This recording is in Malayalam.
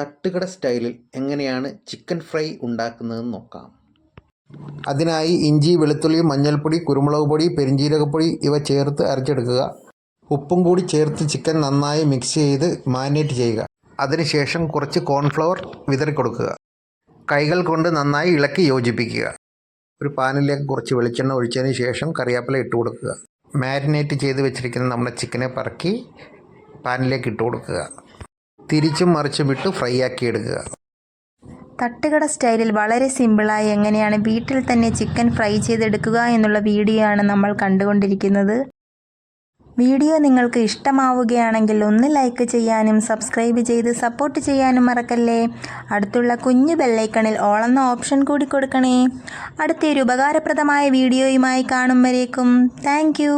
തട്ടുകട സ്റ്റൈലിൽ എങ്ങനെയാണ് ചിക്കൻ ഫ്രൈ ഉണ്ടാക്കുന്നതെന്ന് നോക്കാം. അതിനായി ഇഞ്ചി, വെളുത്തുള്ളി, മഞ്ഞൾപ്പൊടി, കുരുമുളക് പൊടി, പെരിഞ്ജീരകപ്പൊടി ഇവ ചേർത്ത് അരച്ചെടുക്കുക. ഉപ്പും കൂടി ചേർത്ത് ചിക്കൻ നന്നായി മിക്സ് ചെയ്ത് മാരിനേറ്റ് ചെയ്യുക. അതിനുശേഷം കുറച്ച് കോൺഫ്ലവർ വിതറിക്കൊടുക്കുക. കൈകൾ കൊണ്ട് നന്നായി ഇളക്കി യോജിപ്പിക്കുക. ഒരു പാനിലേക്ക് കുറച്ച് വെളിച്ചെണ്ണ ഒഴിച്ചതിന് ശേഷം കറിവേപ്പില ഇട്ട് കൊടുക്കുക. മാരിനേറ്റ് ചെയ്ത് വെച്ചിരിക്കുന്ന നമ്മുടെ ചിക്കനെ പറക്കി പാനിലേക്ക് ഇട്ട് കൊടുക്കുക. തിരിച്ചും മറിച്ചും ഇട്ട് ഫ്രൈ ആക്കി എടുക്കുക. തട്ടുകട സ്റ്റൈലിൽ വളരെ സിമ്പിളായി എങ്ങനെയാണ് വീട്ടിൽ തന്നെ ചിക്കൻ ഫ്രൈ ചെയ്തെടുക്കുക എന്നുള്ള വീഡിയോ ആണ് നമ്മൾ കണ്ടുകൊണ്ടിരിക്കുന്നത്. വീഡിയോ നിങ്ങൾക്ക് ഇഷ്ടമാവുകയാണെങ്കിൽ ഒന്ന് ലൈക്ക് ചെയ്യാനും സബ്സ്ക്രൈബ് ചെയ്ത് സപ്പോർട്ട് ചെയ്യാനും മറക്കല്ലേ. അടുത്തുള്ള കുഞ്ഞു ബെല്ലൈക്കണിൽ ഓൾ എന്ന ഓപ്ഷൻ കൂടി കൊടുക്കണേ. അടുത്തൊരു ഉപകാരപ്രദമായ വീഡിയോയുമായി കാണും വരേക്കും താങ്ക് യു.